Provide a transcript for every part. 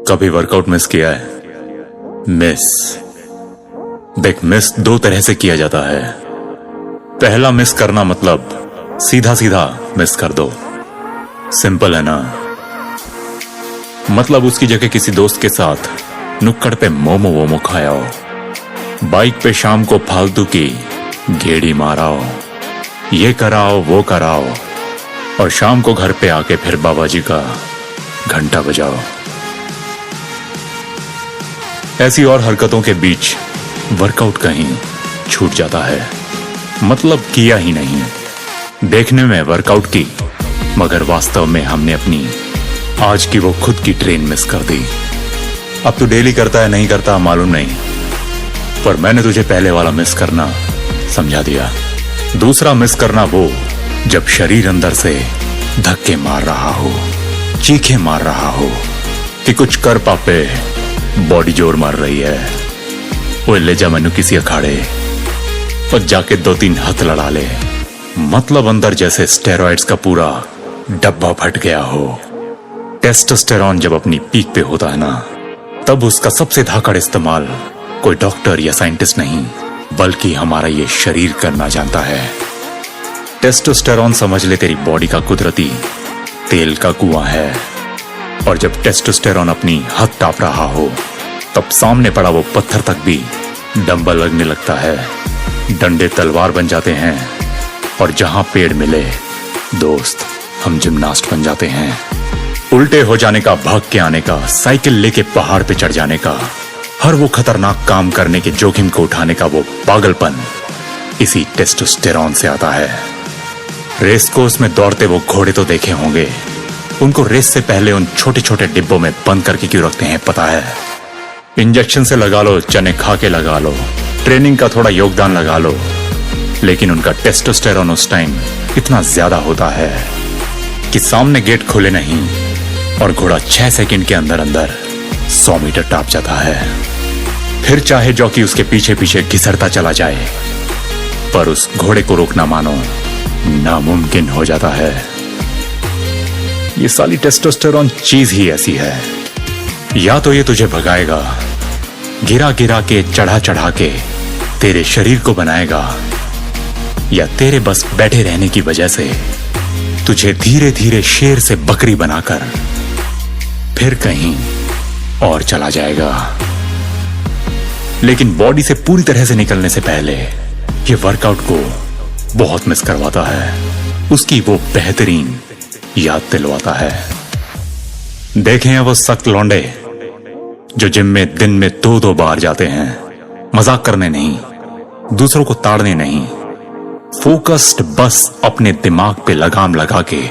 कभी workout miss किया है? मिस देख, मिस दो तरह से किया जाता है। पहला मिस करना मतलब सीधा सीधा मिस कर दो। सिंपल है ना? मतलब उसकी जगह किसी दोस्त के साथ नुक्कड़ पे मोमो वोमो खाया हो, बाइक पे शाम को फालतू की गेड़ी माराओ, ये कराओ वो कराओ, और शाम को घर पे आके फिर बाबा जी का घंटा बजाओ। ऐसी और हरकतों के बीच वर्कआउट कहीं छूट जाता है, मतलब किया ही नहीं। देखने में वर्कआउट की, मगर वास्तव में हमने अपनी आज की वो खुद की ट्रेन मिस कर दी। अब तू डेली करता है नहीं करता मालूम नहीं, पर मैंने तुझे पहले वाला मिस करना समझा दिया। दूसरा मिस करना वो जब शरीर अंदर से धक्के मार रहा हो, चीखे मार रहा हो कि कुछ कर पापे, बॉडी जोर मार रही है। वो ले जा मैनू किसी अखाड़े और जाके 2-3 हाथ लड़ा ले। मतलब अंदर जैसे स्टेरॉइड्स का पूरा डब्बा फट गया हो। टेस्टोस्टेरॉन जब अपनी पीक पे होता है ना, तब उसका सबसे धाकड़ इस्तेमाल कोई डॉक्टर या साइंटिस्ट नहीं, बल्कि हमारा ये शरीर करना जानता है। टेस्टोस्टेरॉन समझ ले तेरी बॉडी का कुदरती तेल का कुआं है, और जब टेस्टोस्टेरॉन अपनी हद टाप रहा हो, तब सामने पड़ा वो पत्थर तक भी डंबल लगने लगता है। डंडे तलवार बन जाते हैं, और जहां पेड़ मिले दोस्त, हम जिम्नास्ट बन जाते हैं। उल्टे हो जाने का, भाग के आने का, साइकिल लेके पहाड़ पे चढ़ जाने का, हर वो खतरनाक काम करने के जोखिम को उठाने का वो पागलपन इसी टेस्टोस्टेरॉन से आता है। रेस कोर्स में दौड़ते वो घोड़े तो देखे होंगे, उनको रेस से पहले उन छोटे छोटे डिब्बों में बंद करके क्यों रखते हैं पता है? इंजेक्शन से लगा लो, चने खा के लगा लो, ट्रेनिंग का थोड़ा योगदान लगा लो, लेकिन उनका टेस्टोस्टेरॉन उस टाइम इतना ज्यादा होता है कि सामने गेट खुले नहीं और घोड़ा 6 सेकंड के अंदर अंदर 100 मीटर टाप जाता है। फिर चाहे जॉकी उसके पीछे पीछे घिसरता चला जाए, पर उस घोड़े को रोकना मानो नामुमकिन हो जाता है। ये साली टेस्टोस्टेरॉन चीज ही ऐसी है, या तो ये तुझे भगाएगा, गिरा गिरा के, चढ़ा चढ़ा के तेरे शरीर को बनाएगा, या तेरे बस बैठे रहने की वजह से तुझे धीरे धीरे शेर से बकरी बनाकर फिर कहीं और चला जाएगा। लेकिन बॉडी से पूरी तरह से निकलने से पहले ये वर्कआउट को बहुत मिस करवाता है, उसकी वो बेहतरीन याद दिलवाता है। देखे हैं वो सख्त लौंडे जो जिम में दिन में 2-2 बार जाते हैं, मजाक करने नहीं, दूसरों को ताड़ने नहीं, फोकस्ड बस अपने दिमाग पे लगाम लगा के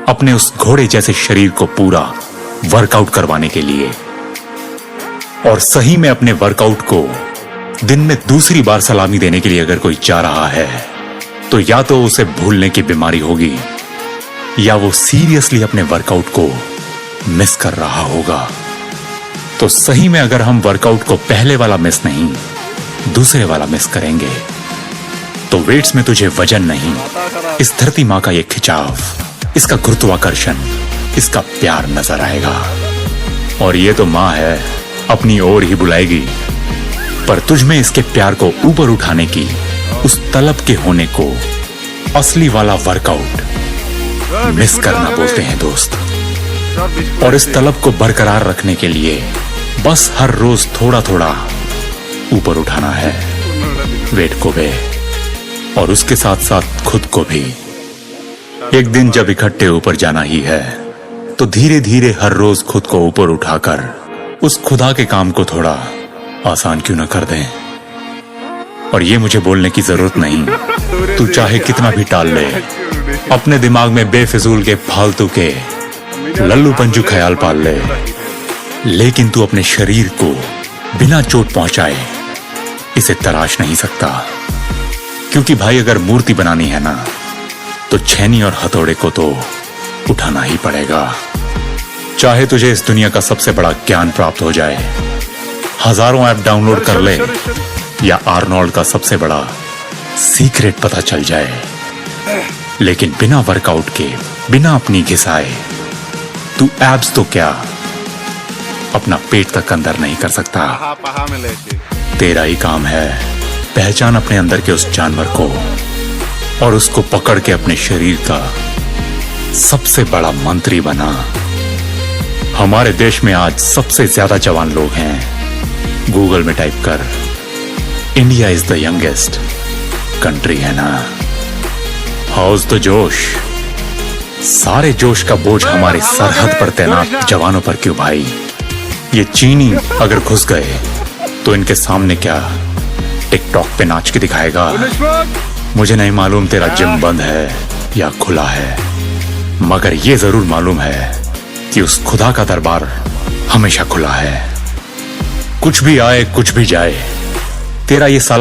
अपने उस घोड़े जैसे शरीर को पूरा वर्कआउट करवाने के लिए। और सही में अपने वर्कआउट को दिन में दूसरी बार सलामी देने के लिए अगर कोई जा रहा है, तो या तो उसे भूलने की बीमारी होगी, या वो सीरियसली अपने वर्कआउट को मिस कर रहा होगा। तो सही में अगर हम वर्कआउट को पहले वाला मिस नहीं, दूसरे वाला मिस करेंगे, तो वेट्स में तुझे वजन नहीं, इस धरती मां का ये खिंचाव, इसका गुरुत्वाकर्षण, इसका प्यार नजर आएगा। और ये तो मां है, अपनी ओर ही बुलाएगी, पर तुझ में इसके प्यार को ऊपर उठाने की, उस तलब के होने को असली वाला वर्कआउट मिस करना बोलते हैं दोस्त। और इस तलब को बरकरार रखने के लिए बस हर रोज थोड़ा थोड़ा ऊपर उठाना है, वेट को भी और उसके साथ साथ खुद को भी। एक दिन जब इकट्ठे ऊपर जाना ही है, तो धीरे धीरे हर रोज खुद को ऊपर उठाकर उस खुदा के काम को थोड़ा आसान क्यों न कर दें। और ये मुझे बोलने की जरूरत नहीं, तू चाहे कितना भी टाल ले, अपने दिमाग में बेफिजूल के फालतू के लल्लू पंजू ख्याल पाल ले, लेकिन तू अपने शरीर को बिना चोट पहुंचाए इसे तराश नहीं सकता। क्योंकि भाई अगर मूर्ति बनानी है ना, तो छेनी और हथौड़े को तो उठाना ही पड़ेगा। चाहे तुझे इस दुनिया का सबसे बड़ा ज्ञान प्राप्त हो जाए, हजारों ऐप डाउनलोड कर ले, या आर्नोल्ड का सबसे बड़ा सीक्रेट पता चल जाए, लेकिन बिना वर्कआउट के, बिना अपनी घिसाए, तू एब्स तो क्या, अपना पेट तक अंदर नहीं कर सकता। पहा में लेके तेरा ही काम है पहचान अपने अंदर के उस जानवर को और उसको पकड़ के अपने शरीर का सबसे बड़ा मंत्री बना। हमारे देश में आज सबसे ज्यादा जवान लोग हैं। गूगल में टाइप कर India is the youngest country, है ना? हाउस द जोश। सारे जोश का बोझ हमारे सरहद पर तैनात जवानों पर क्यों भाई? ये चीनी अगर घुस गए तो इनके सामने क्या टिकटॉक पे नाच के दिखाएगा? मुझे नहीं मालूम तेरा जिम बंद है या खुला है, मगर ये जरूर मालूम है कि उस खुदा का दरबार हमेशा खुला है। कुछ भी आए कुछ भी जाए, तेरा ये साला